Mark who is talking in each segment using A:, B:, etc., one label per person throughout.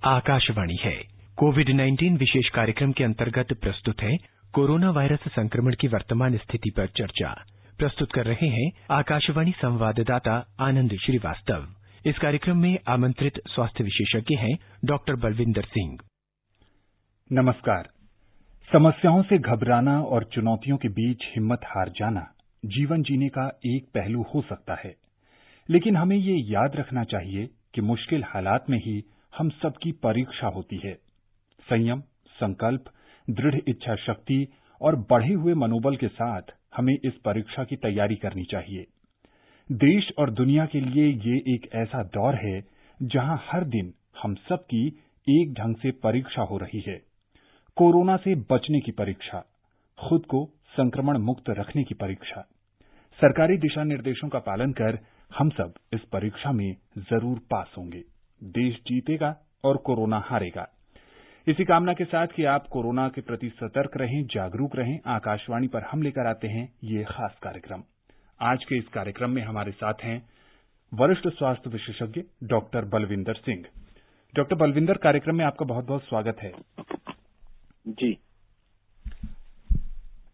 A: आकाशवाणी है। कोविड-19 विशेष कार्यक्रम के अंतर्गत प्रस्तुत है कोरोना वायरस संक्रमण की वर्तमान स्थिति पर चर्चा। प्रस्तुत कर रहे हैं आकाशवाणी संवाददाता आनंद श्रीवास्तव। इस कार्यक्रम में आमंत्रित स्वास्थ्य विशेषज्ञ हैं डॉक्टर बलविंदर सिंह।
B: नमस्कार। समस्याओं से घबराना और चुनौतियों के बीच हिम्मत हार जाना जीवन जीने का एक पहलू हो सकता है, लेकिन हमें ये याद रखना चाहिए कि मुश्किल हालात में ही हम सबकी परीक्षा होती है। संयम, संकल्प, दृढ़ इच्छा शक्ति और बढ़े हुए मनोबल के साथ हमें इस परीक्षा की तैयारी करनी चाहिए। देश और दुनिया के लिए ये एक ऐसा दौर है जहां हर दिन हम सबकी एक ढंग से परीक्षा हो रही है। कोरोना से बचने की परीक्षा, खुद को संक्रमण मुक्त रखने की परीक्षा। सरकारी दिशा निर्देशों का पालन कर हम सब इस परीक्षा में जरूर पास होंगे। देश जीतेगा और कोरोना हारेगा। इसी कामना के साथ कि आप कोरोना के प्रति सतर्क रहें, जागरूक रहें, आकाशवाणी पर हम लेकर आते हैं ये खास कार्यक्रम। आज के इस कार्यक्रम में हमारे साथ हैं वरिष्ठ स्वास्थ्य विशेषज्ञ डॉक्टर बलविंदर सिंह। डॉक्टर बलविंदर, कार्यक्रम में आपका बहुत बहुत स्वागत है।
C: जी।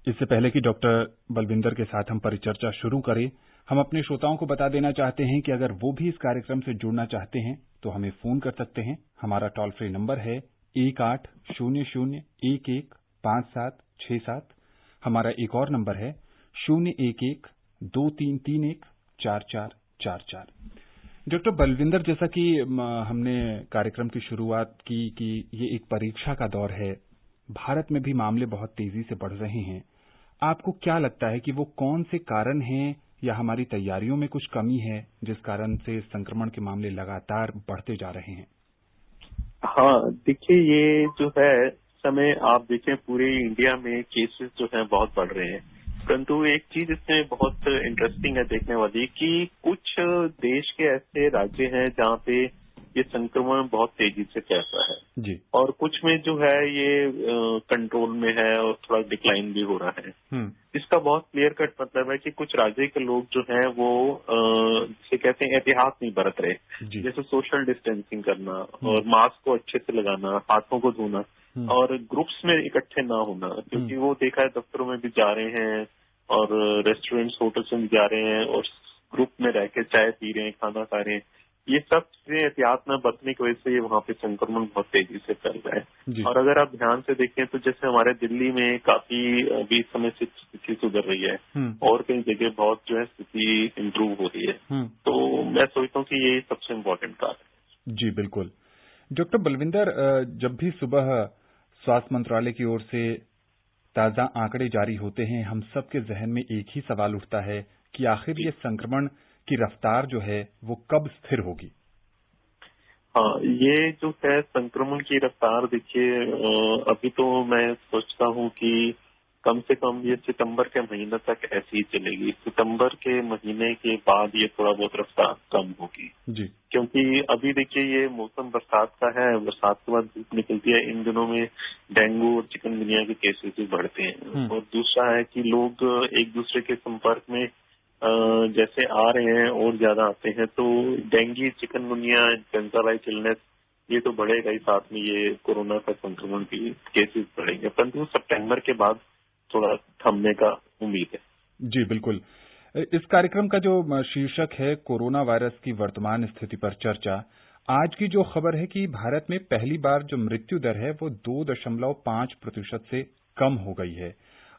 B: इससे पहले कि डॉक्टर बलविंदर के साथ हम परिचर्चा शुरू करें, हम अपने श्रोताओं को बता देना चाहते हैं कि अगर वो भी इस कार्यक्रम से जुड़ना चाहते हैं तो हमें फोन कर सकते हैं। हमारा टोल फ्री नंबर है 1800115767। हमारा एक और नंबर है 01123314444। डॉक्टर बलविंदर, जैसा कि हमने कार्यक्रम की शुरुआत की कि ये एक परीक्षा का दौर है, भारत में भी मामले बहुत तेजी से बढ़ रहे हैं। आपको क्या लगता है कि वो कौन से कारण हैं या हमारी तैयारियों में कुछ कमी है जिस कारण से संक्रमण के मामले लगातार बढ़ते जा रहे हैं?
C: हाँ, देखिए, ये जो है समय आप देखें पूरे इंडिया में केसेस जो हैं बहुत बढ़ रहे हैं, परंतु एक चीज इसमें बहुत इंटरेस्टिंग है देखने वाली कि कुछ देश के ऐसे राज्य हैं जहाँ पे ये संक्रमण बहुत तेजी से फैल रहा है
B: जी।
C: और कुछ में जो है ये कंट्रोल में है और थोड़ा डिक्लाइन भी हो रहा है। इसका बहुत क्लियर कट मतलब है कि कुछ राज्य के लोग जो हैं वो जिसे कहते हैं एहतियात नहीं बरत रहे, जैसे सोशल डिस्टेंसिंग करना और मास्क को अच्छे से लगाना, हाथों को धोना और ग्रुप्स में इकट्ठे ना होना, क्योंकि वो देखा है दफ्तरों में भी जा रहे हैं और रेस्टोरेंट्स होटल्स में भी जा रहे हैं और ग्रुप में रह के चाय पी रहे हैं, खाना खा रहे हैं। ये सब चीजें एहतियात न बरतने की वजह से ये वहाँ पे संक्रमण बहुत तेजी से फैल रहा है। और अगर आप ध्यान से देखें तो जैसे हमारे दिल्ली में काफी अभी समय से स्थिति सुधर रही है और कई जगह बहुत जो है स्थिति इम्प्रूव हो रही है। तो मैं सोचता हूँ कि ये सबसे इम्पोर्टेंट कारण है।
B: जी बिल्कुल। डॉक्टर बलविंदर, जब भी सुबह स्वास्थ्य मंत्रालय की ओर से ताजा आंकड़े जारी होते हैं, हम सबके जहन में एक ही सवाल उठता है कि आखिर ये संक्रमण की रफ्तार जो है वो कब स्थिर होगी?
C: हाँ, ये जो है संक्रमण की रफ्तार, देखिए अभी तो मैं सोचता हूँ कि कम से कम ये सितंबर के महीने तक ऐसी ही चलेगी। सितंबर के महीने के बाद ये थोड़ा बहुत रफ्तार कम होगी
B: जी।
C: क्योंकि अभी देखिए ये मौसम बरसात का है, बरसात के बाद धूप निकलती है। इन दिनों में डेंगू और चिकनगुनिया के केसेस भी बढ़ते हैं और दूसरा है कि लोग एक दूसरे के संपर्क में जैसे आ रहे हैं और ज्यादा आते हैं तो डेंगू, चिकनगुनिया, इंफ्लुएंजा इलनेस ये तो बढ़ेगा ही, साथ में ये कोरोना का संक्रमण भी केसेस बढ़ेंगे, परंतु सितंबर के बाद थोड़ा थमने का उम्मीद है।
B: जी बिल्कुल। इस कार्यक्रम का जो शीर्षक है कोरोना वायरस की वर्तमान स्थिति पर चर्चा, आज की जो खबर है कि भारत में पहली बार जो मृत्यु दर है वो 2.5% से कम हो गई है।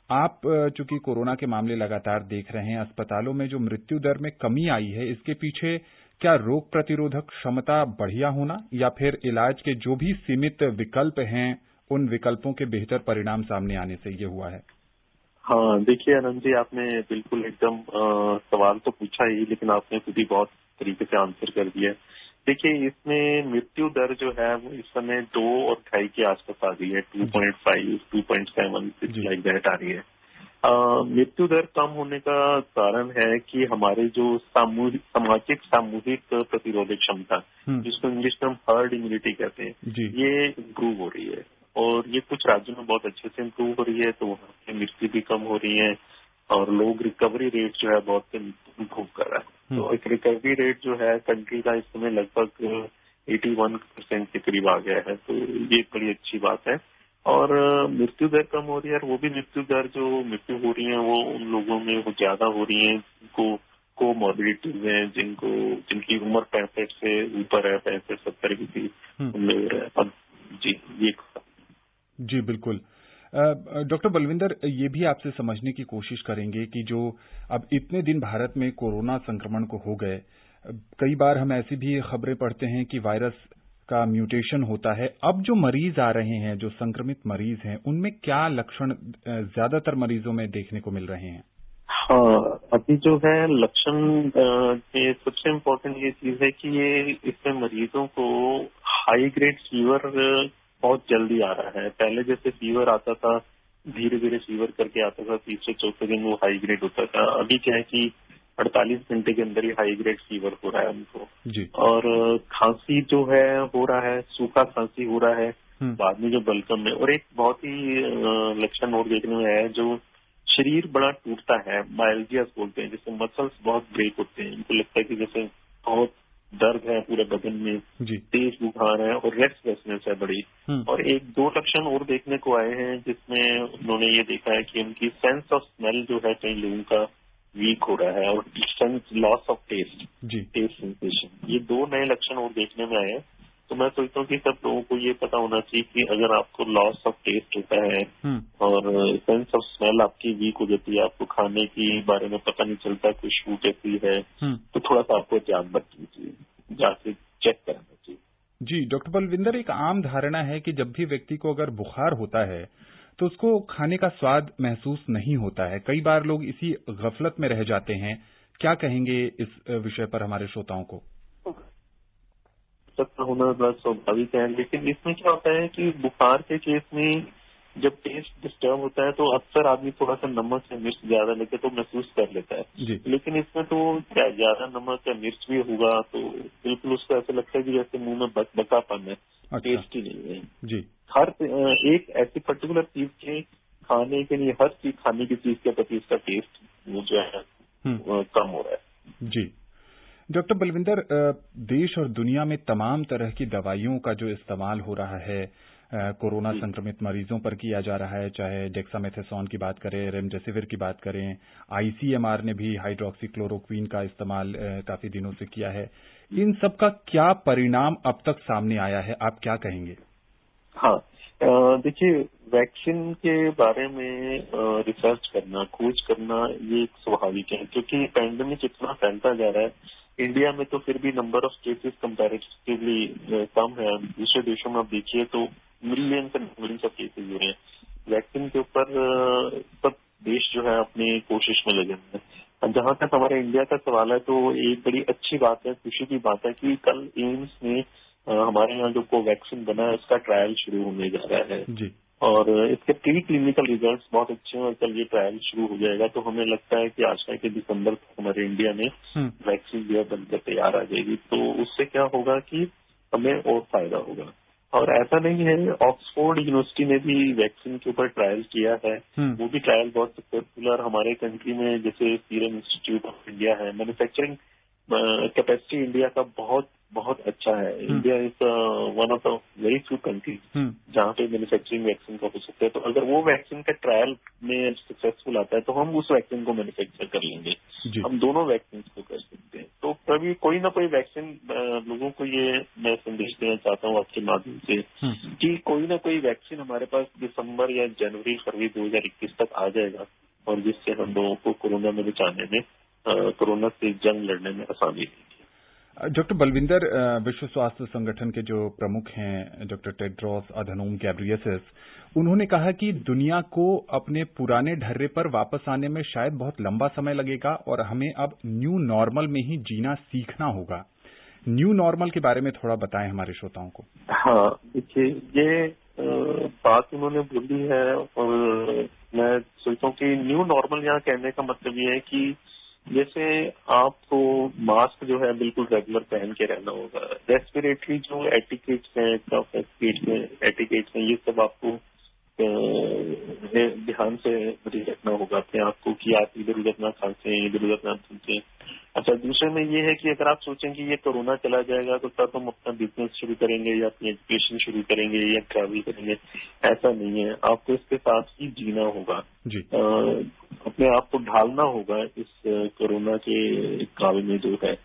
B: आप चूंकि कोरोना के मामले लगातार देख रहे हैं, अस्पतालों में जो मृत्यु दर में कमी आई है, इसके पीछे क्या रोग प्रतिरोधक क्षमता बढ़िया होना या फिर इलाज के जो भी सीमित विकल्प हैं उन विकल्पों के बेहतर परिणाम सामने आने से ये हुआ है?
C: हाँ, देखिए आनंद जी, आपने बिल्कुल एकदम सवाल तो पूछा ही, लेकिन आपने खुद ही बहुत तरीके से आंसर कर दिया। देखिए, इसमें मृत्यु दर जो है वो इस समय 2 और 2.5 के आसपास आ गई है। 2.5, 2.7 लाइक दैट आ रही है। मृत्यु दर कम होने का कारण है कि हमारे जो सामाजिक सामूहिक प्रतिरोधक क्षमता, जिसको इंग्लिश में हम हर्ड इम्यूनिटी कहते हैं, ये इम्प्रूव हो रही है और ये कुछ राज्यों में बहुत अच्छे से इम्प्रूव हो रही है, तो वहाँ की मृत्यु भी कम हो रही है और लोग रिकवरी रेट जो है बहुत इम्प्रूव कर रहा है। तो एक रिकवरी रेट जो है कंट्री का इस समय लगभग 81% के करीब आ गया है, तो ये बड़ी अच्छी बात है। और मृत्यु दर कम हो रही है, और वो भी मृत्यु दर जो मृत्यु हो रही है वो उन लोगों में वो ज्यादा हो रही है जिनको कोमॉर्बिडिटीज हैं, जिनकी उम्र 65 से ऊपर है, 65-70 की उनमें हो रहा है। अब
B: जी बिल्कुल। डॉक्टर बलविंदर, ये भी आपसे समझने की कोशिश करेंगे कि जो अब इतने दिन भारत में कोरोना संक्रमण को हो गए, कई बार हम ऐसी भी खबरें पढ़ते हैं कि वायरस का म्यूटेशन होता है। अब जो मरीज आ रहे हैं, जो संक्रमित मरीज हैं, उनमें क्या लक्षण ज्यादातर मरीजों में देखने को मिल रहे हैं?
C: हाँ, अभी जो है लक्षण ये सबसे इम्पोर्टेंट ये चीज है कि ये इसमें मरीजों को हाई ग्रेड फीवर बहुत जल्दी आ रहा है। पहले जैसे फीवर आता था, धीरे धीरे फीवर करके आता था, तीसरे चौथे दिन वो हाई ग्रेड होता था। अभी क्या है कि 48 घंटे के अंदर ही हाई ग्रेड फीवर हो रहा है उनको
B: जी।
C: और खांसी जो है हो रहा है, सूखा खांसी हो रहा है बाद में जो बलगम है। और एक बहुत ही लक्षण और देखने में आया है, जो शरीर बड़ा टूटता है, माइल्जियास बोलते हैं, जैसे मसल्स बहुत ब्रेक होते हैं। इनको लगता है कि जैसे बहुत दर्द है पूरे बदन में, तेज बुखार है और रेस्टलेसनेस है बड़ी। और एक दो लक्षण और देखने को आए हैं जिसमें उन्होंने ये देखा है कि उनकी सेंस ऑफ स्मेल जो है कई लोगों का वीक हो रहा है, और लॉस ऑफ टेस्ट सेंसेशन, ये दो नए लक्षण और देखने में आए हैं। तो मैं सोचता हूँ कि सब लोगों को ये पता होना चाहिए कि अगर आपको लॉस ऑफ टेस्ट होता है और सेंस ऑफ स्मेल आपकी वीक हो जाती है, आपको खाने की बारे में पता नहीं चलता, खुशबू कैसी है, तो थोड़ा सा आपको ध्यान रखना चाहिए, जाके चेक करना चाहिए।
B: जी डॉक्टर बलविंदर, एक आम धारणा है कि जब भी व्यक्ति को अगर बुखार होता है तो उसको खाने का स्वाद महसूस नहीं होता है। कई बार लोग इसी गफलत में रह जाते हैं। क्या कहेंगे इस विषय पर हमारे श्रोताओं को?
C: सकता होना बड़ा स्वाभाविक है, लेकिन इसमें क्या होता है कि बुखार के केस में जब टेस्ट डिस्टर्ब होता है तो अक्सर आदमी थोड़ा सा नमक या मिर्च ज्यादा लेके तो महसूस कर लेता है। लेकिन इसमें तो क्या ज्यादा नमक या मिर्च भी होगा तो बिल्कुल उसको ऐसा लगता है कि जैसे मुंह में बकापन है, टेस्ट ही नहीं है।
B: जी।
C: हर एक ऐसी पर्टिकुलर चीज के खाने के लिए, हर चीज खाने की चीज के प्रति इसका टेस्ट वो जो है कम हो रहा है।
B: जी डॉक्टर बलविंदर, देश और दुनिया में तमाम तरह की दवाइयों का जो इस्तेमाल हो रहा है कोरोना संक्रमित मरीजों पर किया जा रहा है, चाहे डेक्सामेथासोन की बात करें, रेमडेसिविर की बात करें, आईसीएमआर ने भी हाइड्रोक्सीक्लोरोक्वीन का इस्तेमाल काफी दिनों से किया है। इन सब का क्या परिणाम अब तक सामने आया है, आप क्या कहेंगे?
C: हाँ, देखिए, वैक्सीन के बारे में रिसर्च करना, खोज करना, ये एक स्वाभाविक है, क्योंकि पैंडेमिक इतना फैलता जा रहा है। इंडिया में तो फिर भी नंबर ऑफ केसेस कंपैरेटिवली कम है। दूसरे देशों में आप देखिए तो millions and millions of cases हो रहे हैं। वैक्सीन के ऊपर सब देश जो है अपनी कोशिश में लगे हुए हैं। जहां तक हमारे इंडिया का सवाल है तो एक बड़ी अच्छी बात है, खुशी की बात है कि कल एम्स में हमारे यहाँ जो कोवैक्सीन बना है उसका ट्रायल शुरू होने जा रहा है
B: जी।
C: और इसके प्री क्लिनिकल रिजल्ट्स बहुत अच्छे हैं और कल ये ट्रायल शुरू हो जाएगा। तो हमें लगता है कि आशा है कि दिसंबर तक हमारे इंडिया में वैक्सीन जो है बनकर तैयार आ जाएगी। तो उससे क्या होगा कि हमें और फायदा होगा। और ऐसा नहीं है, ऑक्सफोर्ड यूनिवर्सिटी ने भी वैक्सीन के ऊपर ट्रायल किया है, वो भी ट्रायल बहुत सक्सेसफुल है। हमारे कंट्री में जैसे सीरम इंस्टीट्यूट ऑफ इंडिया है, मैन्युफैक्चरिंग कैपेसिटी इंडिया का बहुत बहुत अच्छा है। India is one of the very few countries जहाँ पे मैन्युफैक्चरिंग वैक्सीन का हो सकता है। तो अगर वो वैक्सीन का ट्रायल में सक्सेसफुल आता है तो हम उस वैक्सीन को मैन्युफैक्चर कर लेंगे। हम दोनों वैक्सीन को कर सकते हैं। तो कभी कोई ना कोई वैक्सीन, लोगों को ये मैं संदेश देना चाहता हूँ आपके माध्यम से कि कोई ना कोई वैक्सीन हमारे पास दिसंबर या जनवरी फरवरी 2021 तक आ जाएगा और जिससे हम लोगों को कोरोना में बचाने में, कोरोना से जंग लड़ने में आसानी होगी।
B: डॉक्टर बलविंदर, विश्व स्वास्थ्य संगठन के जो प्रमुख हैं डॉक्टर टेड्रोस अधनोम गैब्रियेसस, उन्होंने कहा कि दुनिया को अपने पुराने ढर्रे पर वापस आने में शायद बहुत लंबा समय लगेगा और हमें अब न्यू नॉर्मल में ही जीना सीखना होगा। न्यू नॉर्मल के बारे में थोड़ा बताएं हमारे श्रोताओं को।
C: हाँ, देखिए, ये बात उन्होंने बोली है और मैं सोचता हूँ कि न्यू नॉर्मल यहाँ कहने का मतलब ये है कि जैसे आपको मास्क जो है बिल्कुल रेगुलर पहन के रहना होगा, रेस्पिरेटरी जो एटिकेट्स हैं, एटिकेट्स हैं, ये सब आपको ध्यान से मुझे रखना होगा अपने आप को कि आप इधर उधर ना खांसें, इधर उधर ना थूकें। अच्छा, दूसरे में ये है कि अगर आप सोचें कि ये कोरोना चला जाएगा तो तब हम अपना बिजनेस शुरू करेंगे या अपनी एजुकेशन शुरू करेंगे या ट्रैवल करेंगे, ऐसा नहीं है। आपको इसके साथ ही जीना होगा
B: जी।
C: अपने आप को ढालना होगा इस कोरोना के काल में जो है।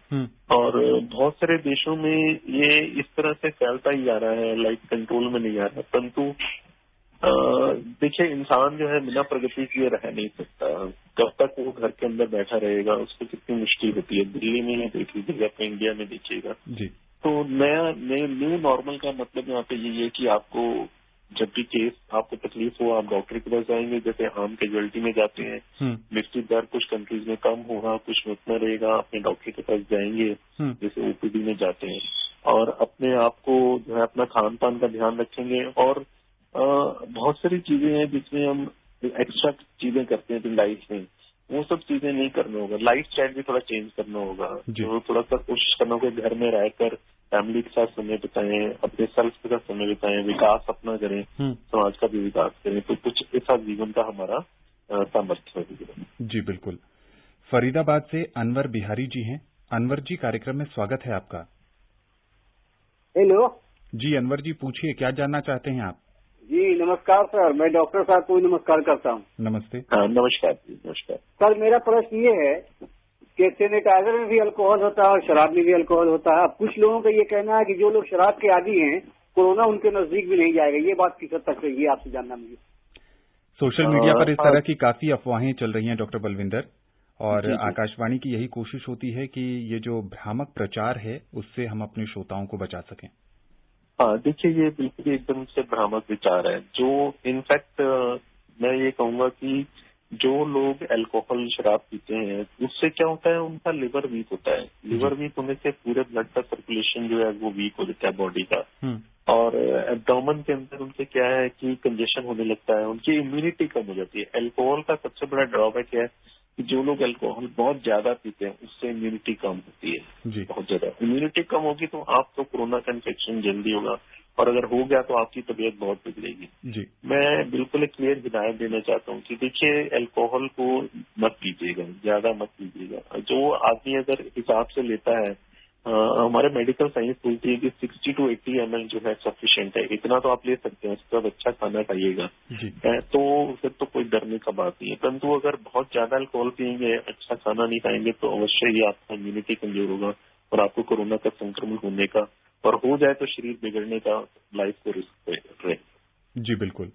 C: और बहुत सारे देशों में ये इस तरह से फैलता ही जा रहा है, लाइक कंट्रोल में नहीं आ रहा। परंतु देखिए, इंसान जो है बिना प्रगति किए रह नहीं सकता। कब तक वो घर के अंदर बैठा रहेगा, उसको कितनी मुश्किल होती है। दिल्ली में ही देख लीजिएगा, अपने इंडिया में देखिएगा
B: जी।
C: तो न्यू नॉर्मल का मतलब यहाँ पे यही है कि आपको जब भी केस आपको तकलीफ हो, आप डॉक्टर के पास जाएंगे, जैसे आम कैजुअलिटी में जाते हैं। मृत्यु दर कुछ कंट्रीज में कम होगा, कुछ में उतना रहेगा, अपने डॉक्टर के पास जाएंगे जैसे ओपीडी में जाते हैं, और अपने आप को जो है अपना खान पान का ध्यान रखेंगे। और बहुत सारी चीजें हैं जिसमें हम एक्स्ट्रा चीजें करते हैं लाइफ में, वो सब चीजें नहीं करना होगा। लाइफ स्टाइल भी थोड़ा चेंज करना होगा, तो थोड़ा सा कोशिश करना होगा घर में रहकर फैमिली के साथ समय बिताएं, अपने सेल्फ के साथ समय बिताएं, विकास अपना करें, समाज का भी विकास करें। तो कुछ ऐसा जीवन का हमारा सामर्थ्य है।
B: जी बिल्कुल। फरीदाबाद से अनवर बिहारी जी हैं। अनवर जी, कार्यक्रम में स्वागत है आपका।
D: हेलो
B: जी अनवर जी, पूछिए, क्या जानना चाहते हैं आप?
D: जी नमस्कार सर, मैं डॉक्टर साहब को नमस्कार करता हूँ।
B: नमस्ते।
C: नमस्कार जी, नमस्कार
D: सर। मेरा प्रश्न ये है कि सैनिटाइजर में भी अल्कोहल होता है और शराब में भी अल्कोहल होता है। अब कुछ लोगों का ये कहना है कि जो लोग शराब के आदी हैं, कोरोना उनके नजदीक भी नहीं जाएगा। ये बात किस हद तक सही है, आपसे जानना मुझे।
B: सोशल मीडिया पर इस तरह की काफी अफवाहें चल रही हैं डॉक्टर बलविंदर, और आकाशवाणी की यही कोशिश होती है कि ये जो भ्रामक प्रचार है उससे हम अपने श्रोताओं को बचा सकें।
C: हाँ, देखिए, ये बिल्कुल एकदम से भ्रामक विचार है। जो इनफैक्ट मैं ये कहूंगा कि जो लोग अल्कोहल शराब पीते हैं, उससे क्या होता है, उनका लिवर वीक होता है। लिवर वीक होने से पूरे ब्लड का सर्कुलेशन जो है वो वीक हो जाता है बॉडी का, और एब्डोमेन के अंदर उनके क्या है कि कंजेशन होने लगता है, उनकी इम्यूनिटी कम हो जाती है। अल्कोहल का सबसे बड़ा ड्रॉबैक है कि जो लोग अल्कोहल बहुत ज्यादा पीते हैं उससे इम्यूनिटी कम होती है, बहुत ज्यादा। इम्यूनिटी कम होगी तो आपको कोरोना का इन्फेक्शन जल्दी होगा, और अगर हो गया तो आपकी तबीयत बहुत बिगड़ेगी। मैं बिल्कुल एक क्लियर हिदायत देना चाहता हूँ कि देखिए, अल्कोहल को मत पीजिएगा, ज्यादा मत पीजिएगा। जो आदमी अगर हिसाब से लेता है, हमारे मेडिकल साइंस बोलती है कि 60 to 80 ml जो है सफिशिएंट है, इतना तो आप ले सकते हैं। उसके बाद अच्छा खाना खाइएगा, तो फिर तो कोई डरने का बात नहीं है। परंतु अगर बहुत ज्यादा अल्कोहल पियेंगे, अच्छा खाना नहीं खाएंगे, तो अवश्य ही आपका इम्यूनिटी कमजोर होगा और आपको कोरोना का संक्रमण होने का, और हो जाए तो शरीर बिगड़ने का, लाइफ को रिस्क रहे।
B: जी बिल्कुल।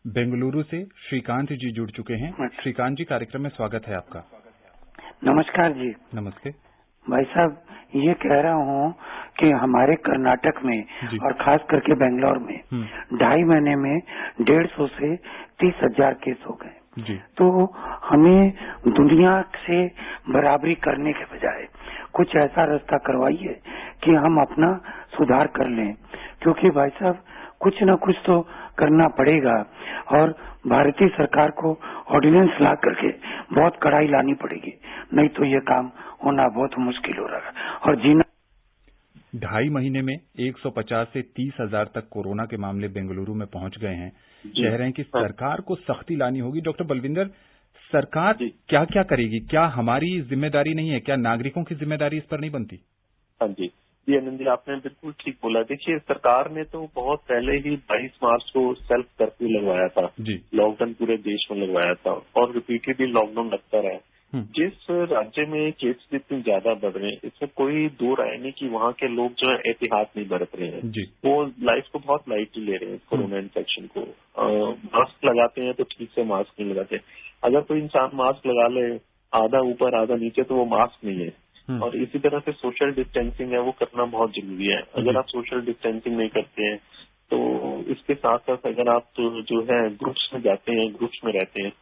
B: बेंगलुरु से श्रीकांत जी जुड़ चुके हैं। श्रीकांत जी, कार्यक्रम में स्वागत है आपका।
D: नमस्कार जी।
B: नमस्ते
D: भाई साहब, ये कह रहा हूँ कि हमारे कर्नाटक में और खास करके बेंगलोर में 2.5 महीने में 150 से 30,000 केस हो गए। तो हमें दुनिया से बराबरी करने के बजाय कुछ ऐसा रास्ता करवाइए कि हम अपना सुधार कर लें, क्योंकि भाई साहब कुछ न कुछ तो करना पड़ेगा, और भारतीय सरकार को ऑर्डिनेंस ला करके बहुत कड़ाई लानी पड़ेगी, नहीं तो ये काम होना बहुत मुश्किल हो रहा है। और जीना
B: 2.5 महीने में 150 से 30,000 तक कोरोना के मामले बेंगलुरु में पहुंच गए हैं। कह रहे हैं कि सरकार को सख्ती लानी होगी। डॉक्टर बलविंदर, सरकार क्या क्या करेगी? क्या हमारी जिम्मेदारी नहीं है? क्या नागरिकों की जिम्मेदारी इस पर नहीं बनती?
C: हाँ जी, आनंद जी, आपने बिल्कुल ठीक बोला। देखिए, सरकार ने तो बहुत पहले ही 22 मार्च को सेल्फ कर्फ्यू लगवाया था, लॉकडाउन पूरे देश में लगवाया था, और रिपीटेडली लॉकडाउन लगता रहा। जिस राज्य में केस इतनी ज्यादा बढ़ रहे हैं, इसमें कोई दो राय नहीं कि वहाँ के लोग जो है एहतियात नहीं बरत रहे हैं। वो लाइफ को बहुत लाइटली ले रहे हैं, कोरोना इन्फेक्शन को। मास्क लगाते हैं तो ठीक से मास्क नहीं लगाते। अगर कोई इंसान मास्क लगा ले आधा ऊपर आधा नीचे, तो वो मास्क नहीं है। और इसी तरह से सोशल डिस्टेंसिंग है, वो करना बहुत जरूरी है। अगर आप सोशल डिस्टेंसिंग नहीं करते हैं, तो इसके साथ साथ अगर आप जो है ग्रुप्स में जाते हैं, ग्रुप्स में रहते हैं,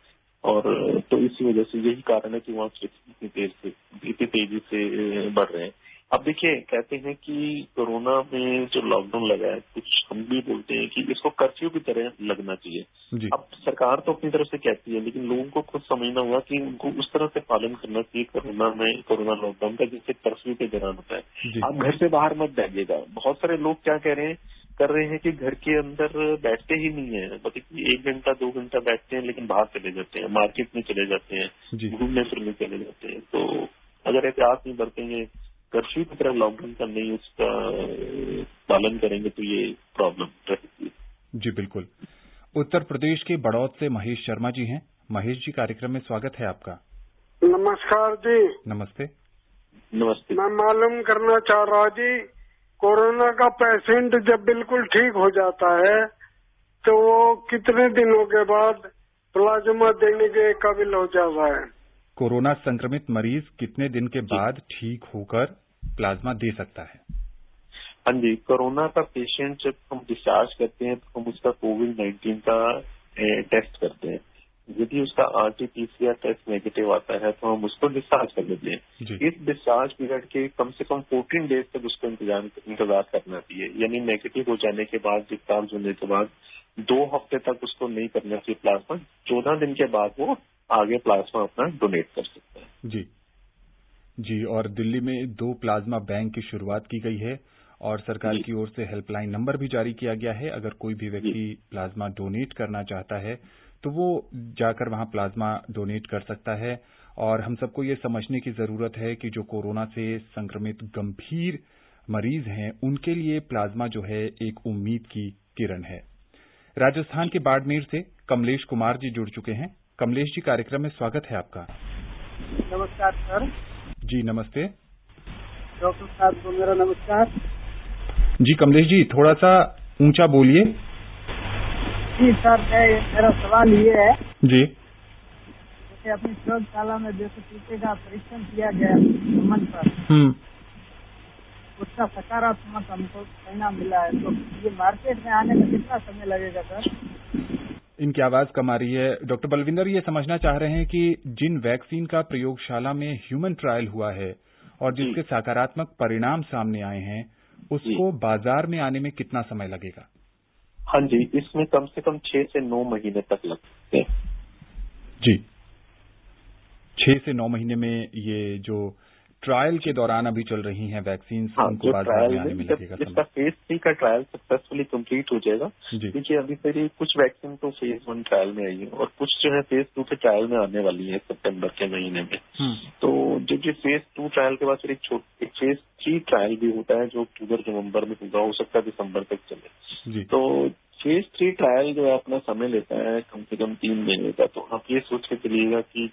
C: और तो इसी वजह से यही कारण है कि वहाँ इतनी तेजी से बढ़ रहे हैं। अब देखिए, कहते हैं कि कोरोना में जो लॉकडाउन लगा है, कुछ हम भी बोलते हैं कि इसको कर्फ्यू की तरह लगना चाहिए। अब सरकार तो अपनी तरफ से कहती है, लेकिन लोगों को खुद समझना होगा कि उनको उस तरह से पालन करना चाहिए कोरोना लॉकडाउन का, जिससे कर्फ्यू के दौरान होता है। आप घर से बाहर मत जाइएगा। बहुत सारे लोग क्या कह रहे हैं कर रहे हैं कि घर के अंदर बैठते ही नहीं है, मतलब कि 1 घंटा 2 घंटा बैठते हैं लेकिन बाहर चले जाते हैं, मार्केट में चले जाते हैं, घूमने फिरने चले जाते हैं। तो अगर एहतियात नहीं बरतेंगे, कर्फ्यू की तरह लॉकडाउन का नहीं उसका पालन करेंगे तो ये प्रॉब्लम रहेगी।
B: जी बिल्कुल। उत्तर प्रदेश के बड़ौद से महेश शर्मा जी हैं। महेश जी, कार्यक्रम में स्वागत है आपका।
E: नमस्कार जी।
B: नमस्ते।
C: नमस्ते।
E: मैं मालूम करना चाह रहा जी, कोरोना का पेशेंट जब बिल्कुल ठीक हो जाता है तो वो कितने दिनों के बाद प्लाज्मा देने के काबिल हो जाता है?
B: कोरोना संक्रमित मरीज कितने दिन के बाद ठीक होकर प्लाज्मा दे सकता है?
C: हाँ जी, कोरोना का पेशेंट जब हम डिस्चार्ज करते हैं तो हम उसका कोविड-19 का टेस्ट करते हैं। यदि उसका RT-PCR टेस्ट नेगेटिव आता है तो हम उसको डिस्चार्ज कर देते हैं। इस डिस्चार्ज पीरियड के कम से कम 14 डेज तक उसको इंतजार करना चाहिए, यानी नेगेटिव हो जाने के बाद, डिस्चार्ज होने के बाद 2 हफ्ते तक उसको नहीं करना चाहिए प्लाज्मा। 14 दिन के बाद वो आगे प्लाज्मा अपना डोनेट कर सकता है।
B: जी, और दिल्ली में 2 प्लाज्मा बैंक की शुरुआत की गई है और सरकार की ओर से हेल्पलाइन नंबर भी जारी किया गया है। अगर कोई भी व्यक्ति प्लाज्मा डोनेट करना चाहता है तो वो जाकर वहां प्लाज्मा डोनेट कर सकता है। और हम सबको ये समझने की जरूरत है कि जो कोरोना से संक्रमित गंभीर मरीज हैं, उनके लिए प्लाज्मा जो है एक उम्मीद की किरण है। राजस्थान के बाड़मेर से कमलेश कुमार जी जुड़ चुके हैं। कमलेश जी, कार्यक्रम में स्वागत है आपका।
F: नमस्कार सर। जी
B: नमस्ते।
F: डॉक्टर साहब को मेरा नमस्कार।
B: जी कमलेश जी, थोड़ा सा ऊंचा बोलिए।
F: जी सर, मेरा सवाल ये है
B: जी,
F: जैसे अपनी प्रयोगशाला में जैसे टीके का परीक्षण किया गया मन पर, उसका सकारात्मक हमको परिणाम मिला है, तो ये मार्केट में आने में कितना समय लगेगा सर?
B: इनकी आवाज कम आ रही है। डॉक्टर बलविंदर ये समझना चाह रहे हैं कि जिन वैक्सीन का प्रयोगशाला में ह्यूमन ट्रायल हुआ है और जिसके सकारात्मक परिणाम सामने आए हैं, उसको बाजार में आने में कितना समय लगेगा?
C: हाँ जी, इसमें कम से कम 6 से 9 महीने तक लगते हैं।
B: जी, 6 से 9 महीने में ये जो ट्रायल के दौरान अभी चल रही हैं वैक्सीन, उनको बाजार में आने में लगेगा समय।
C: इसका फेज 3 का ट्रायल सक्सेसफुली कंप्लीट हो जाएगा। देखिए, अभी तक कुछ वैक्सीन तो फेज 1 ट्रायल में आई है और कुछ जो है फेज 2 के ट्रायल में आने वाली है सितंबर के महीने में। तो जो फेज 2 ट्रायल के बाद फिर एक फेज 3 ट्रायल भी होता है जो अक्टूबर नवंबर में होगा, हो सकता है दिसंबर तक चले। तो फेज 3 ट्रायल जो है अपना समय लेता है कम से कम 3 महीने का। तो आप ये सोच के चलिएगा कि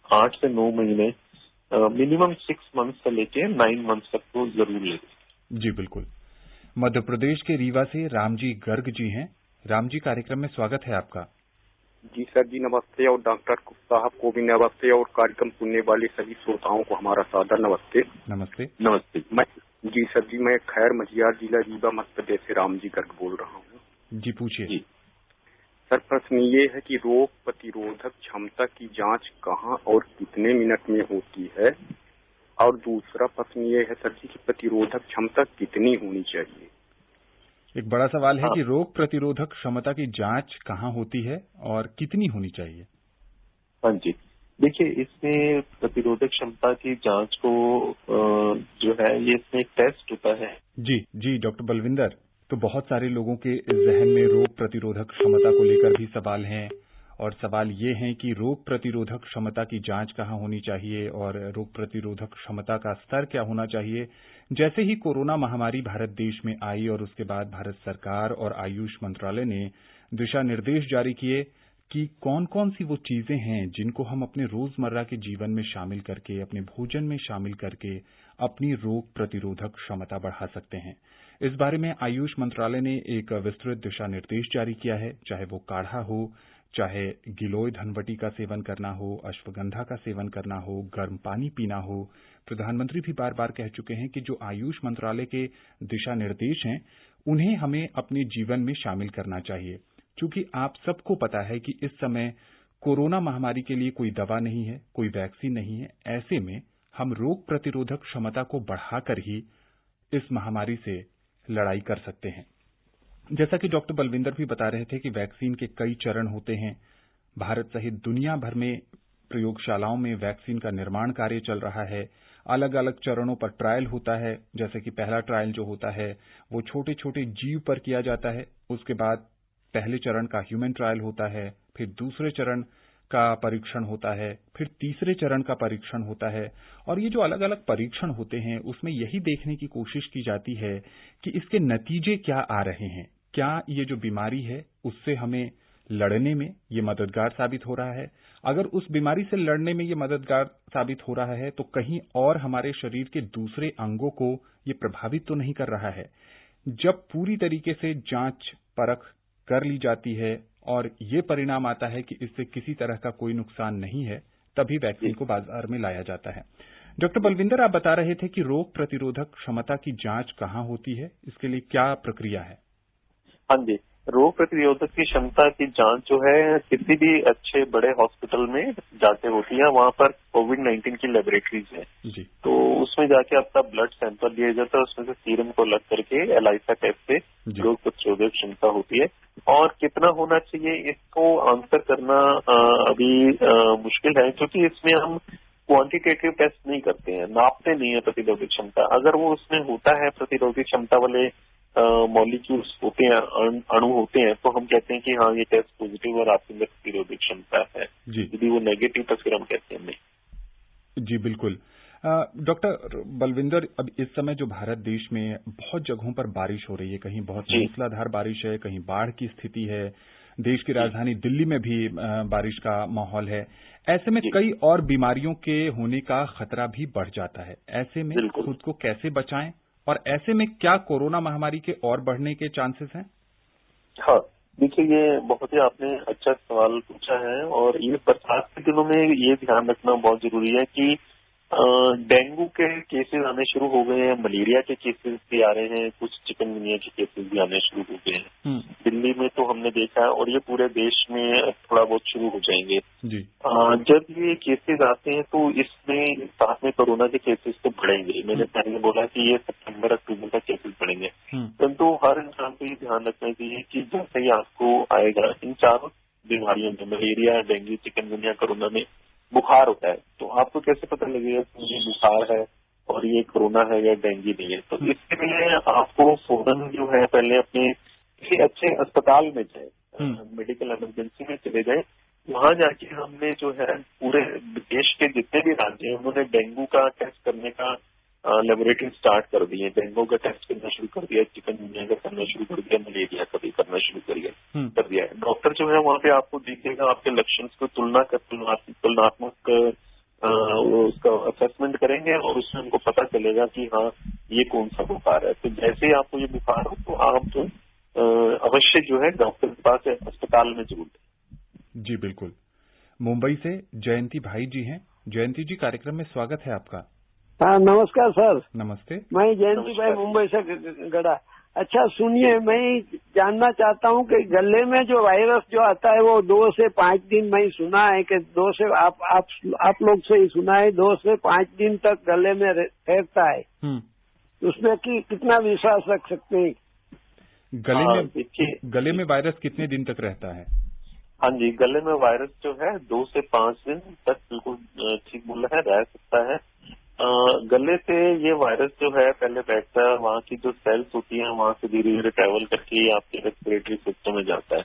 C: 8 से 9 महीने, मिनिमम 6 मंथ्स से लेके 9 मंथ्स तक तो जरूर लेते।
B: जी बिल्कुल। मध्य प्रदेश के रीवा से रामजी गर्ग जी हैं। रामजी, कार्यक्रम में स्वागत है आपका।
G: जी सर जी, नमस्ते। और डॉक्टर साहब को भी नमस्ते और कार्यक्रम सुनने वाले सभी श्रोताओं को हमारा सादर नमस्ते।
B: नमस्ते।
C: नमस्ते।
G: जी सर जी, मैं खैर मझियार जिला रीवा मध्य प्रदेश से रामजी गर्ग बोल रहा हूँ।
B: जी पूछिए।
G: सर, प्रश्न ये है कि रोग प्रतिरोधक क्षमता की जांच कहाँ और कितने मिनट में होती है? और दूसरा प्रश्न ये है सर जी कि प्रतिरोधक क्षमता कितनी होनी चाहिए?
B: एक बड़ा सवाल है कि रोग प्रतिरोधक क्षमता की जांच कहाँ होती है और कितनी होनी चाहिए?
C: हाँ जी, देखिए, इसमें प्रतिरोधक क्षमता की जांच को जो है ये इसमें एक टेस्ट होता है।
B: जी डॉक्टर बलविंदर, तो बहुत सारे लोगों के जहन में रोग प्रतिरोधक क्षमता को लेकर भी सवाल हैं और सवाल ये है कि रोग प्रतिरोधक क्षमता की जांच कहाँ होनी चाहिए और रोग प्रतिरोधक क्षमता का स्तर क्या होना चाहिए। जैसे ही कोरोना महामारी भारत देश में आई और उसके बाद भारत सरकार और आयुष मंत्रालय ने दिशा निर्देश जारी किए कि कौन कौन सी वो चीजें हैं जिनको हम अपने रोजमर्रा के जीवन में शामिल करके, अपने भोजन में शामिल करके अपनी रोग प्रतिरोधक क्षमता बढ़ा सकते हैं। इस बारे में आयुष मंत्रालय ने एक विस्तृत दिशा निर्देश जारी किया है। चाहे वो काढ़ा हो, चाहे गिलोय धनवटी का सेवन करना हो, अश्वगंधा का सेवन करना हो, गर्म पानी पीना हो। प्रधानमंत्री भी बार बार कह चुके हैं कि जो आयुष मंत्रालय के दिशा निर्देश हैं, उन्हें हमें अपने जीवन में शामिल करना चाहिए। क्योंकि आप सबको पता है कि इस समय कोरोना महामारी के लिए कोई दवा नहीं है, कोई वैक्सीन नहीं है। ऐसे में हम रोग प्रतिरोधक क्षमता को बढ़ाकर ही इस महामारी से लड़ाई कर सकते हैं। जैसा कि डॉक्टर बलविंदर भी बता रहे थे कि वैक्सीन के कई चरण होते हैं। भारत सहित दुनिया भर में प्रयोगशालाओं में वैक्सीन का निर्माण कार्य चल रहा है। अलग अलग चरणों पर ट्रायल होता है। जैसे कि पहला ट्रायल जो होता है वो छोटे छोटे जीव पर किया जाता है, उसके बाद पहले चरण का ह्यूमन ट्रायल होता है, फिर दूसरे चरण का परीक्षण होता है, फिर तीसरे चरण का परीक्षण होता है। और ये जो अलग अलग परीक्षण होते हैं उसमें यही देखने की कोशिश की जाती है कि इसके नतीजे क्या आ रहे हैं, क्या ये जो बीमारी है उससे हमें लड़ने में ये मददगार साबित हो रहा है। अगर उस बीमारी से लड़ने में ये मददगार साबित हो रहा है तो कहीं और हमारे शरीर के दूसरे अंगों को ये प्रभावित तो नहीं कर रहा है। जब पूरी तरीके से जांच परख कर ली जाती है और ये परिणाम आता है कि इससे किसी तरह का कोई नुकसान नहीं है, तभी वैक्सीन को बाजार में लाया जाता है। डॉक्टर बलविंदर, आप बता रहे थे कि रोग प्रतिरोधक क्षमता की जांच कहाँ होती है, इसके लिए क्या प्रक्रिया है?
C: हाँ जी, रोग प्रतिरोधक की क्षमता की जांच जो है किसी भी अच्छे बड़े हॉस्पिटल में जाके होती है। वहाँ पर कोविड-19 की लेबोरेटरीज है जी। तो उसमें जाके आपका ब्लड सैंपल लिया जाता है, उसमें से सीरम को लग करके एलाइसा टेस्ट से रोग प्रतिरोधक क्षमता होती है। और कितना होना चाहिए इसको आंसर करना अभी मुश्किल है, क्योंकि इसमें हम क्वांटिटेटिव टेस्ट नहीं करते हैं, नापते नहीं है प्रतिरोधक क्षमता। अगर वो उसमें होता है प्रतिरोधक क्षमता वाले मॉलिक्यूल्स होते हैं, अणु होते हैं, तो हम कहते हैं कि हाँ ये टेस्ट पॉजिटिव और आपके अंदर प्रतिरोधक क्षमता है। यदि वो नेगेटिव तो फिर हम कहते हैं नहीं।
B: जी बिल्कुल। डॉक्टर बलविंदर, अब इस समय जो भारत देश में बहुत जगहों पर बारिश हो रही है, कहीं बहुत मूसलाधार बारिश है, कहीं बाढ़ की स्थिति है, देश की राजधानी दिल्ली में भी बारिश का माहौल है। ऐसे में कई और बीमारियों के होने का खतरा भी बढ़ जाता है। ऐसे में खुद को कैसे बचाएं और ऐसे में क्या कोरोना महामारी के और बढ़ने के चांसेस हैं?
C: हाँ, देखिए ये बहुत ही आपने अच्छा सवाल पूछा है। और ये बरसात के दिनों में ये ध्यान रखना बहुत जरूरी है कि डेंगू के केसेस आने शुरू हो गए हैं, मलेरिया के केसेस भी आ रहे हैं, कुछ चिकनगुनिया के केसेस भी आने शुरू हो गए हैं। दिल्ली में तो हमने देखा है और ये पूरे देश में थोड़ा बहुत शुरू हो जाएंगे जी। जब ये केसेस आते हैं तो इसमें साथ में कोरोना के केसेस तो बढ़ेंगे। मैंने पहले बोला कि ये सितंबर अक्टूबर तक केसेस बढ़ेंगे, परंतु हर इंसान को ये ध्यान रखना चाहिए कि जैसे ही आपको आएगा इन चारों बीमारियों में, मलेरिया, डेंगू, चिकनगुनिया, कोरोना में बुखार होता है, तो आपको कैसे पता लगेगा कि ये बुखार है और ये कोरोना है या डेंगू नहीं है? तो इसके लिए आपको फौरन जो है पहले अपने किसी अच्छे अस्पताल में जाए, मेडिकल इमरजेंसी में चले जाए। वहां जाके हमने जो है पूरे देश के जितने भी राज्य हैं उन्होंने डेंगू का टेस्ट करने का लेबोरेटरी स्टार्ट कर दी है। डेंगू का टेस्ट करना शुरू कर दिया, चिकनगुनिया का करना शुरू कर दिया, मलेरिया का भी करना शुरू कर दिया है। डॉक्टर जो है वहाँ पे आपको देखेगा, आपके लक्षण को तुलनात्मक उसका असेसमेंट करेंगे और उसमें उनको पता चलेगा कि हाँ ये कौन सा बुखार है। तो जैसे ही आपको ये बुखार हो तो आप जो अवश्य जो है डॉक्टर के पास अस्पताल में जरूर
B: जी बिल्कुल। मुंबई से जयंती भाई जी हैं। जयंती जी, कार्यक्रम में स्वागत है आपका।
H: हाँ नमस्कार सर।
B: नमस्ते।
H: मैं जयंती भाई मुंबई से गड़ा। अच्छा सुनिए, मैं जानना चाहता हूँ कि गले में जो वायरस जो आता है वो 2 से 5 दिन, मैं सुना है कि 2 से आप लोग से ही सुना है 2 से 5 दिन तक गले में ठहरता है। उसमें कितना विश्वास रख सकते हैं?
B: गले में वायरस कितने दिन तक रहता है?
C: हाँ जी, गले में वायरस जो है 2 से 5 दिन तक बिल्कुल ठीक बोला है, रह सकता है। गले से ये वायरस जो है पहले बैठता है, वहाँ की जो सेल्स होती हैं वहाँ से धीरे धीरे ट्रेवल करके आपके रेस्पिरेटरी सिस्टम में जाता है।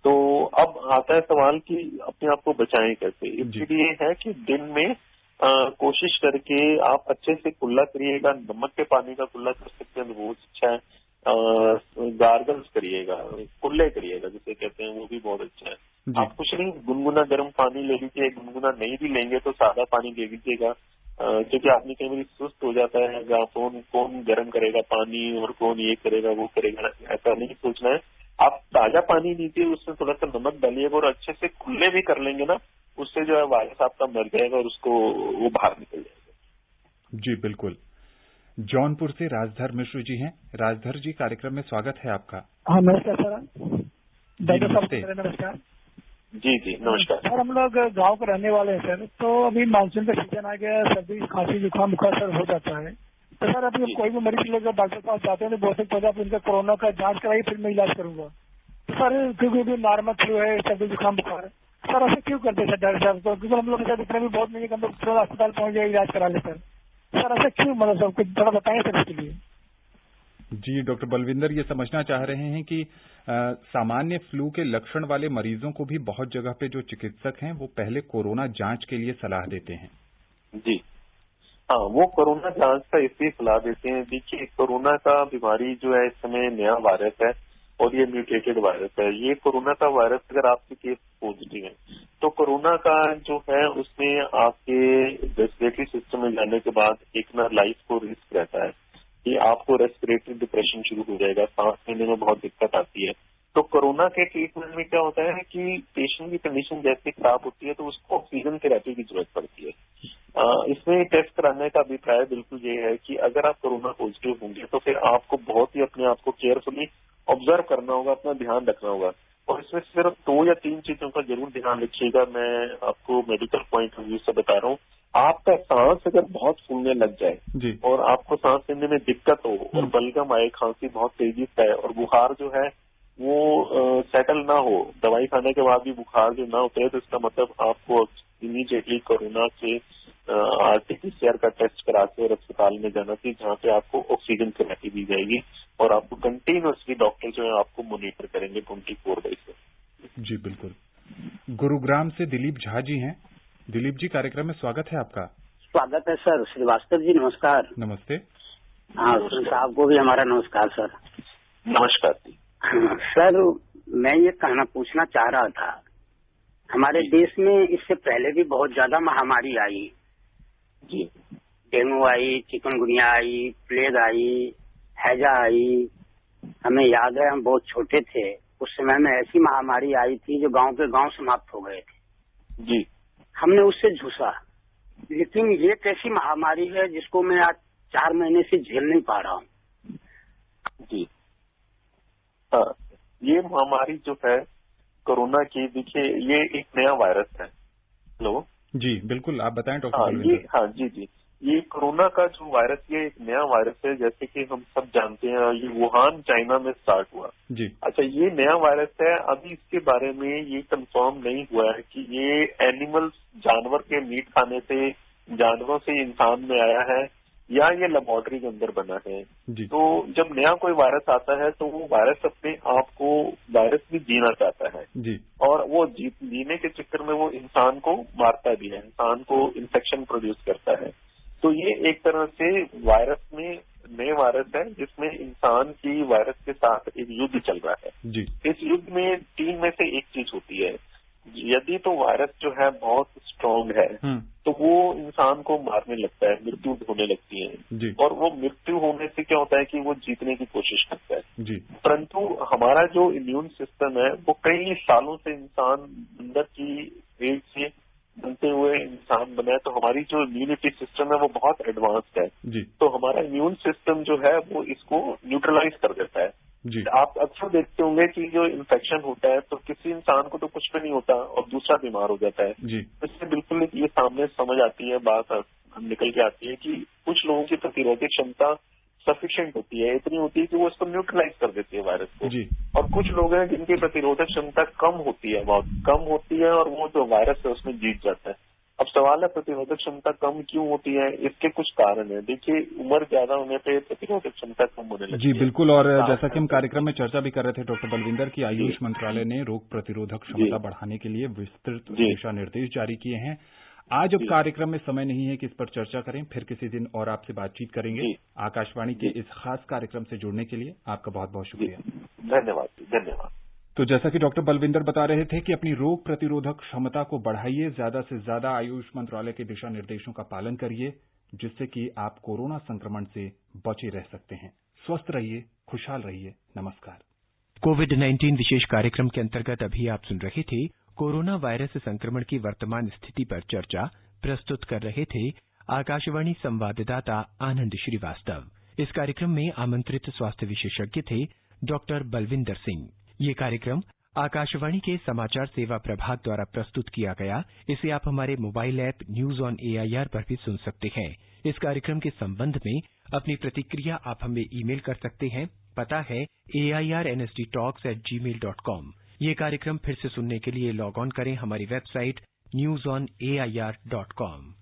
C: तो अब आता है सवाल कि अपने आप को बचाएं कैसे। इसके लिए है कि दिन में कोशिश करके आप अच्छे से कुल्ला करिएगा, नमक के पानी का कुल्ला कर सकते हैं बहुत अच्छा है। गार्गल्स करिएगा, कुल्ले करिएगा जिसे कहते हैं, वो भी बहुत अच्छा है। आप कुछ नहीं, गुनगुना गर्म पानी ले लीजिए, गुनगुना नहीं भी लेंगे तो सादा पानी ले लीजिएगा, क्योंकि आदमी कई बार सुस्त हो जाता है, कौन गर्म करेगा पानी और कौन ये करेगा वो करेगा, ऐसा नहीं सोचना है। आप ताजा पानी लीजिए, उसमें थोड़ा सा नमक डालिएगा और अच्छे से कुल्ले भी कर लेंगे ना, उससे जो है वायरस आपका मर जाएगा और उसको वो बाहर निकल जाएगा।
B: जी बिल्कुल। जौनपुर से राजधर मिश्र जी हैं। राजधर जी, कार्यक्रम में स्वागत है आपका।
F: हाँ नमस्कार सर। डॉक्टर साहब नमस्कार।
C: जी जी नमस्कार
F: सर। हम लोग गांव के रहने वाले हैं सर, तो अभी मानसून का सीजन आ गया, सर्दी खांसी जुकाम बुखार सर हो जाता है। तो सर अभी कोई भी मरीज लोग डॉक्टर के पास जाते हैं तो बोलते पहले आप इनका कोरोना का जांच कराइए फिर मैं इलाज करूंगा। तो सर क्योंकि अभी नॉर्मल फ्लू है, सर्दी जुकाम बुखार है, सर ऐसे क्यों करते सर डॉक्टर साहब? तो क्योंकि हम लोग के साथ इतना भी बहुत नहीं कि हम लोग अस्पताल पहुंच जाए इलाज करा ले सर। सर ऐसा क्यों, मतलब सब कुछ थोड़ा बताएं सर इसके लिए।
B: जी डॉक्टर बलविंदर ये समझना चाह रहे हैं कि सामान्य फ्लू के लक्षण वाले मरीजों को भी बहुत जगह पे जो चिकित्सक हैं वो पहले कोरोना जांच के लिए सलाह देते हैं।
C: जी हाँ, वो कोरोना जांच का इसलिए सलाह देते हैं। देखिए, कोरोना का बीमारी जो है इस समय नया वायरस है और ये म्यूटेटेड वायरस है। ये कोरोना का वायरस अगर आपके केस पॉजिटिव है तो कोरोना का जो है उसमें आपके रेस्पिरेटरी सिस्टम में जाने के बाद एक ना लाइफ को रिस्क रहता है कि आपको रेस्पिरेटरी डिप्रेशन शुरू हो जाएगा, सांस लेने में बहुत दिक्कत आती है। तो कोरोना के ट्रीटमेंट में क्या होता है कि पेशेंट की कंडीशन जैसे खराब होती है तो उसको ऑक्सीजन थेरेपी की जरूरत पड़ती है। इसमें टेस्ट कराने का अभिप्राय बिल्कुल ये है कि अगर आप कोरोना पॉजिटिव होंगे तो फिर आपको बहुत ही अपने आप को केयरफुली ऑब्जर्व करना होगा, अपना ध्यान रखना होगा। और इसमें सिर्फ 2 या 3 चीजों का जरूर ध्यान रखिएगा। मैं आपको मेडिकल पॉइंट ऑफ व्यू से बता रहा हूँ। आपका सांस अगर बहुत फूलने लग जाए और आपको सांस लेने में दिक्कत हो और बलगम आए, खांसी बहुत तेजी से आए और बुखार जो है वो सेटल ना हो, दवाई खाने के बाद भी बुखार जो ना उतरे, तो इसका मतलब आपको इमीडिएटली कोरोना से RT-PCR का टेस्ट करा के और अस्पताल में जाना चाहिए जहाँ पे आपको ऑक्सीजन थेरेपी दी जाएगी और आपको कंटिन्यूअसली डॉक्टर जो है आपको मॉनिटर करेंगे 24/7।
B: जी बिल्कुल। गुरुग्राम से दिलीप झा जी हैं। दिलीप जी, कार्यक्रम में स्वागत है आपका।
I: स्वागत है सर। श्रीवास्तव जी नमस्कार।
B: नमस्ते।
I: हाँ, साहब को भी हमारा नमस्कार सर।
C: नमस्कार जी।
I: सर मैं ये कहना पूछना चाह रहा था, हमारे देश में इससे पहले भी बहुत ज्यादा महामारी आई
C: जी।
I: डेंगू आई, चिकनगुनिया आई, प्लेग आई, हैजा आई। हमें याद है हम बहुत छोटे थे उस समय में ऐसी महामारी आई थी जो गांव के गांव समाप्त हो गए थे
C: जी।
I: हमने उससे झुसा, लेकिन ये कैसी महामारी है जिसको मैं आज 4 महीने से झेल नहीं पा रहा हूँ।
C: जी हाँ, ये महामारी जो है कोरोना की, देखिए ये एक नया वायरस है। हेलो जी
B: बिल्कुल, आप बताएं डॉक्टर बलविंदर।
C: हाँ जी। ये कोरोना का जो वायरस, ये एक नया वायरस है। जैसे कि हम सब जानते हैं ये वुहान चाइना में स्टार्ट हुआ
B: जी।
C: अच्छा, ये नया वायरस है। अभी इसके बारे में ये कंफर्म नहीं हुआ है कि ये एनिमल्स, जानवर के मीट खाने से, जानवरों से इंसान में आया है या ये लेबोरेटरी के अंदर बना है
B: जी।
C: तो जब नया कोई वायरस आता है तो वो वायरस अपने आप को वायरस भी जीना चाहता है
B: जी।
C: और वो जीने के चक्कर में वो इंसान को मारता भी है, इंसान को इन्फेक्शन प्रोड्यूस करता है। तो ये एक तरह से वायरस में नए वायरस है जिसमें इंसान की वायरस के साथ एक युद्ध चल रहा है
B: जी।
C: इस युद्ध में 3 में से एक चीज होती है, यदि तो वायरस जो है बहुत स्ट्रांग है तो वो इंसान को मारने लगता है, मृत्यु होने लगती है
B: जी।
C: और वो मृत्यु होने से क्या होता है कि वो जीतने की कोशिश करता है
B: जी।
C: परंतु हमारा जो इम्यून सिस्टम है वो कई सालों से इंसान अंदर की एज से बनते हुए इंसान बना है, तो हमारी जो इम्यूनिटी सिस्टम है वो बहुत एडवांस्ड है
B: जी।
C: तो हमारा इम्यून सिस्टम जो है वो इसको न्यूट्रलाइज कर देता है
B: जी।
C: आप अक्सर देखते होंगे कि जो इन्फेक्शन होता है तो किसी इंसान को तो कुछ भी नहीं होता और दूसरा बीमार हो जाता है
B: जी।
C: इससे बिल्कुल ये सामने समझ आती है, बात निकल के आती है कि कुछ लोगों की प्रतिरोधक क्षमता सफिशिएंट होती है, इतनी होती है कि वो इसको न्यूट्रलाइज कर देती है वायरस को
B: जी।
C: और कुछ लोग हैं जिनकी प्रतिरोधक क्षमता कम होती है, बहुत कम होती है और वो जो वायरस है उसमें जीत जाता है। अब सवाल है प्रतिरोधक क्षमता कम क्यों होती है, इसके कुछ कारण है। देखिए, उम्र ज्यादा होने पे प्रतिरोधक क्षमता कम होने लगती है।
B: जी बिल्कुल, और जैसा कि हम कार्यक्रम में चर्चा भी कर रहे थे डॉक्टर बलविंदर की आयुष मंत्रालय ने रोग प्रतिरोधक क्षमता बढ़ाने के लिए विस्तृत दिशा निर्देश जारी किए हैं। आज अब कार्यक्रम में समय नहीं है कि इस पर चर्चा करें, फिर किसी दिन और आपसे बातचीत करेंगे। आकाशवाणी के इस खास कार्यक्रम से जुड़ने के लिए आपका बहुत बहुत शुक्रिया।
C: धन्यवाद।
B: तो जैसा कि डॉक्टर बलविंदर बता रहे थे कि अपनी रोग प्रतिरोधक क्षमता को बढ़ाइए, ज्यादा से ज्यादा आयुष मंत्रालय के दिशा निर्देशों का पालन करिए, जिससे कि आप कोरोना संक्रमण से बचे रह सकते हैं। स्वस्थ रहिए, खुशहाल रहिए। नमस्कार।
A: कोविड-19 विशेष कार्यक्रम के अंतर्गत अभी आप सुन रहे थे कोरोना वायरस संक्रमण की वर्तमान स्थिति पर चर्चा। प्रस्तुत कर रहे थे आकाशवाणी संवाददाता आनंद श्रीवास्तव। इस कार्यक्रम में आमंत्रित स्वास्थ्य विशेषज्ञ थे डॉक्टर बलविंदर सिंह। ये कार्यक्रम आकाशवाणी के समाचार सेवा प्रभाग द्वारा प्रस्तुत किया गया। इसे आप हमारे mobile app news on AIR पर भी सुन सकते हैं। इस कार्यक्रम के संबंध में अपनी प्रतिक्रिया आप हमें ईमेल कर सकते हैं। पता है airnsdtalks@gmail.com। ये कार्यक्रम फिर से सुनने के लिए लॉग ऑन करें हमारी वेबसाइट newsonair.com।